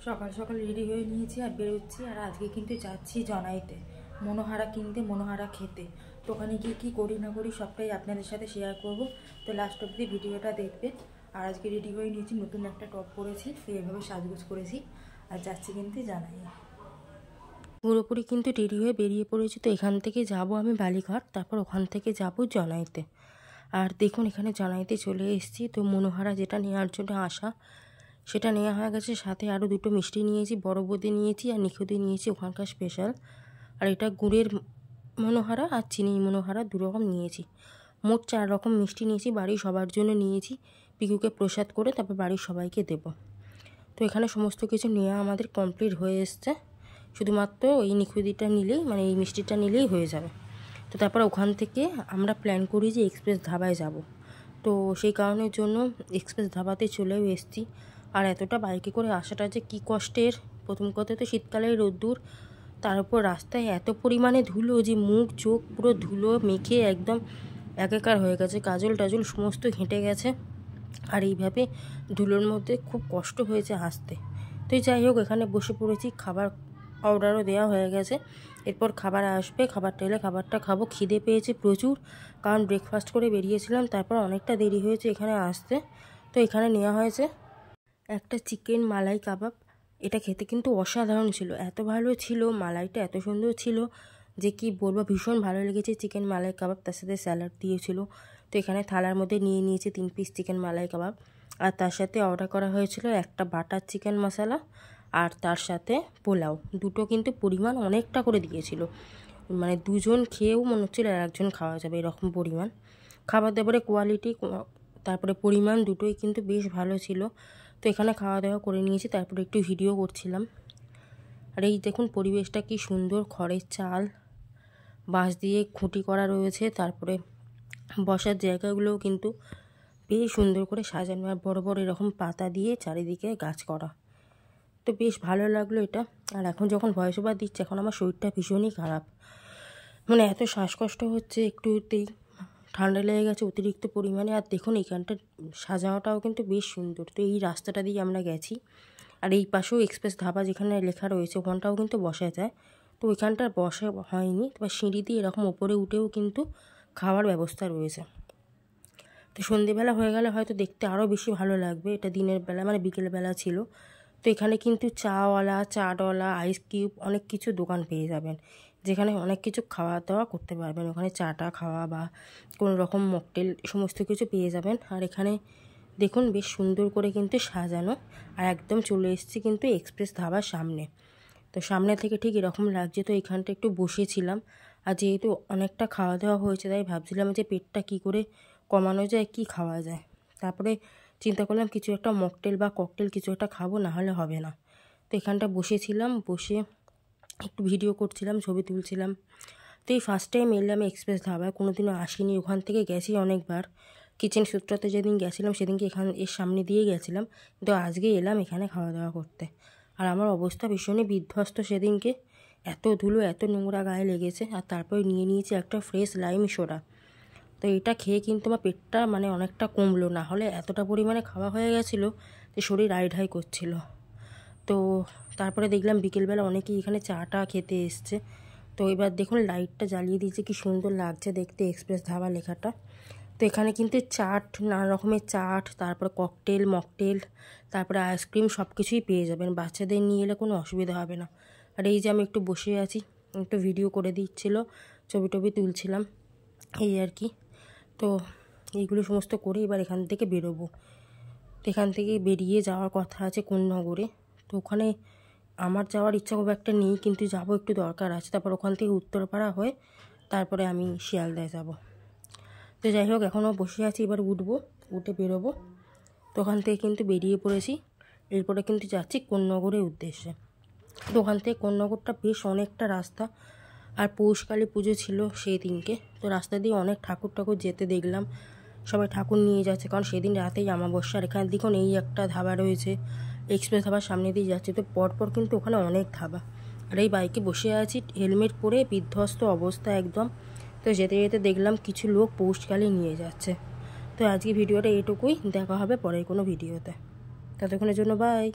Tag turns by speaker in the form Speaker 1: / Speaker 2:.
Speaker 1: সকাল সকাল রেডি হয়ে নিয়েছি আর বেরোচ্ছি। আর আজকে কিন্তু যাচ্ছি জনাইতে মনোহারা কিনতে, মনোহারা খেতে। তো ওখানে গিয়ে কী করি না করি সবটাই আপনাদের সাথে শেয়ার করব। তো লাস্ট অবধি ভিডিওটা দেখবে। আর আজকে রেডি হয়ে নিয়েছি, নতুন একটা টপ পরেছি, তো এইভাবে সাজগোজ করেছি আর যাচ্ছি কিন্তু জানাই। পুরোপুরি কিন্তু রেডি হয়ে বেরিয়ে পড়েছি। তো এখান থেকে যাব আমি বালিঘাট, তারপর ওখান থেকে যাব জনাইতে। আর দেখুন এখানে জনাইতে চলে এসেছি। তো মনোহারা যেটা নেওয়ার জন্য আসা সেটা নেওয়া হয়ে গেছে, সাথে আরও দুটো মিষ্টি নিয়েছি, বড় বোঁদে নিয়েছি আর নিখুঁতি নিয়েছি ওখানকার স্পেশাল। আর এটা গুড়ের মনোহারা আর চিনি মনোহারা দুরকম নিয়েছি। মোট 4 রকম মিষ্টি নিয়েছি, বাড়ির সবার জন্য নিয়েছি, পিকুকে প্রসাদ করে তারপর বাড়ির সবাইকে দেব। তো এখানে সমস্ত কিছু নেওয়া আমাদের কমপ্লিট হয়ে এসছে, শুধুমাত্র এই নিখুঁতিটা নিলেই, মানে এই মিষ্টিটা নিলেই হয়ে যাবে। তো তারপর ওখান থেকে আমরা প্ল্যান করি যে এক্সপ্রেস ধাবায় যাব। তো সেই কারণের জন্য এক্সপ্রেস ধাবাতে চলেও এসেছি। আর এতটা বাইকে করে আসাটা যে কী কষ্টের। প্রথম কথা তো শীতকালে রোদ্দুর, তার উপর রাস্তায় এত পরিমাণে ধুলো যে মুখ চোখ পুরো ধুলো মেখে একদম একাকার হয়ে গেছে, কাজল টাজল সমস্ত ঘেঁটে গেছে। আর এইভাবে ধুলোর মধ্যে খুব কষ্ট হয়েছে আসতে। তো যাই হোক, এখানে বসে পড়েছি, খাবার অর্ডারও দেওয়া হয়ে গেছে। এরপর খাবার আসবে, খাবারটা এলে খাবারটা খাবো। খিদে পেয়েছে প্রচুর, কারণ ব্রেকফাস্ট করে বেরিয়েছিলাম, তারপর অনেকটা দেরি হয়েছে এখানে আসতে। তো এখানে নেওয়া হয়েছে একটা চিকেন মালাই কাবাব। এটা খেতে কিন্তু অসাধারণ ছিল, এত ভালো ছিল, মালাইটা এত সুন্দর ছিল যে কি বলবো, ভীষণ ভালো লেগেছে চিকেন মালাই কাবাব। তার সাথে স্যালাড দিয়েছিল। তো এখানে থালার মধ্যে নিয়ে নিয়েছি 3 পিস চিকেন মালাই কাবাব। আর তার সাথে অর্ডার করা হয়েছিল একটা বাটার চিকেন মশলা আর তার সাথে পোলাও। দুটো কিন্তু পরিমাণ অনেকটা করে দিয়েছিল, মানে দুজন খেয়েও মনে হচ্ছিল আর একজন খাওয়া যাবে এরকম পরিমাণ। খাবার দাবারের কোয়ালিটি তারপরে পরিমাণ দুটোই কিন্তু বেশ ভালো ছিল। তো এখানে খাওয়া দাওয়া করে নিয়েছি, তারপরে একটু ভিডিও করছিলাম। আর এই দেখুন পরিবেশটা কি সুন্দর, খড়ের চাল, বাঁশ দিয়ে খুঁটি করা রয়েছে, তারপরে বসার জায়গাগুলোও কিন্তু বেশ সুন্দর করে সাজানো, আর বড় বড় এরকম পাতা দিয়ে চারিদিকে গাছ করা। তো বেশ ভালো লাগলো এটা। আর এখন যখন ভয়েস ওভার দিচ্ছে, এখন আমার শরীরটা ভীষণই খারাপ, মানে এত শ্বাসকষ্ট হচ্ছে, একটুতেই ঠান্ডা লেগে গেছে অতিরিক্ত পরিমাণে। আর দেখুন এইখানটা সাজানোটাও কিন্তু বেশ সুন্দর। তো এই রাস্তাটা দিয়ে আমরা গেছি। আর এই পাশেও এক্সপ্রেস ধাবা যেখানে লেখা রয়েছে ওখানটাও কিন্তু বসা যায়। তো ওইখানটার বসা হয়নি, তবে সিঁড়ি দিয়ে এরকম ওপরে উঠেও কিন্তু খাওয়ার ব্যবস্থা রয়েছে। তো সন্ধেবেলা হয়ে গেলে হয়তো দেখতে আরও বেশি ভালো লাগবে। এটা দিনের বেলা, মানে বিকেলবেলা ছিল। তো এখানে কিন্তু চাওয়ালা, চাটওয়ালা, আইস কিউব অনেক কিছু দোকান পেয়ে যাবেন, যেখানে অনেক কিছু খাওয়া দাওয়া করতে পারবেন। ওখানে চাটা খাওয়া বা কোনো রকম মকটেল সমস্ত কিছু পেয়ে যাবেন। আর এখানে দেখুন বেশ সুন্দর করে কিন্তু সাজানো। আর একদম চলে এসেছি কিন্তু এক্সপ্রেস ধাবার সামনে। তো সামনে থেকে ঠিক এরকম লাগছে। তো এখানটা একটু বসেছিলাম, আর যেহেতু অনেকটা খাওয়া দাওয়া হয়েছে তাই ভাবছিলাম যে পেটটা কি করে কমানো যায়, কি খাওয়া যায়। তারপরে চিন্তা করলাম কিছু একটা মকটেল বা ককটেল কিছু একটা খাবো, না হলে হবে না। তো এখানটা বসেছিলাম, বসে একটু ভিডিও করছিলাম, ছবি তুলছিলাম। তো এই ফার্স্ট টাইম এলাম এক্সপ্রেস ধাবায়, কোনোদিনও আসিনি। ওখান থেকে গেছি অনেকবার, কিচেন সূত্রতে যেদিন গেছিলাম সেদিনকে এর সামনে দিয়ে গেছিলাম, কিন্তু আজকে এলাম এখানে খাওয়া দাওয়া করতে। আর আমার অবস্থা ভীষণই বিধ্বস্ত সেদিনকে, এত ধুলো এত নোংরা গায়ে লেগেছে। আর তারপরে নিয়ে নিয়েছি একটা ফ্রেশ লাইম সোডা। তো এটা খেয়ে কিন্তু আমার পেটটা মানে অনেকটা কমলো, না হলে এতটা পরিমাণে খাওয়া হয়ে গেছিলো যে শরীর আইঢাই করছিল। তো তারপরে দেখলাম বিকেলবেলা অনেকেই এখানে চাটা খেতে এসছে। তো এবার দেখুন লাইটটা জ্বালিয়ে দিয়েছে, কি সুন্দর লাগছে দেখতে এক্সপ্রেস ধাবা লেখাটা। তো এখানে কিন্তু চাট, নানা রকমের চাট, তারপরে ককটেল, মকটেল, তারপরে আইসক্রিম সব কিছুই পেয়ে যাবেন। বাচ্চাদের নিয়ে এলে কোনো অসুবিধা হবে না। আর এই যে আমি একটু বসে আছি, একটু ভিডিও করে দিচ্ছিলো, ছবি টবি তুলছিলাম, এই আর কি। তো এইগুলো সমস্ত করে এবার এখান থেকে বেরোবো। তো এখান থেকে বেরিয়ে যাওয়ার কথা আছে কোন্নগরে। তো ওখানে আমার যাওয়ার ইচ্ছা খুব একটা নেই, কিন্তু যাব, একটু দরকার আছে। তারপর ওখান থেকে উত্তরপাড়া হয়ে তারপরে আমি শিয়ালদায় যাব। তো যাই হোক, এখনও বসে আছি, এবার উঠবো, উঠে বেরোবো। তো ওখান থেকে কিন্তু বেরিয়ে পড়েছি। এরপরে কিন্তু যাচ্ছি কোন্নগরের উদ্দেশ্যে। তো ওখান থেকে কোন্নগরটা বেশ অনেকটা রাস্তা। আর পৌষকালী পুজো ছিল সেই দিনকে। তো রাস্তা দিয়ে অনেক ঠাকুর ঠাকুর যেতে দেখলাম, সবাই ঠাকুর নিয়ে যাচ্ছে, কারণ সেদিন রাতেই অমাবস্যা। আর এখানে দেখুন এই একটা ধাবা রয়েছে, এক্সপ্রেস ধাবার সামনে দিয়ে যাচ্ছে। তো পরপর কিন্তু ওখানে অনেক ধাবা। আর এই বাইকে বসে আছি হেলমেট পরে, বিধ্বস্ত অবস্থা একদম। তো যেতে যেতে দেখলাম কিছু লোক পৌষকালী নিয়ে যাচ্ছে। তো আজকে ভিডিওটা এটুকুই, দেখা হবে পরের কোনো ভিডিওতে। ততক্ষণের জন্য বাই।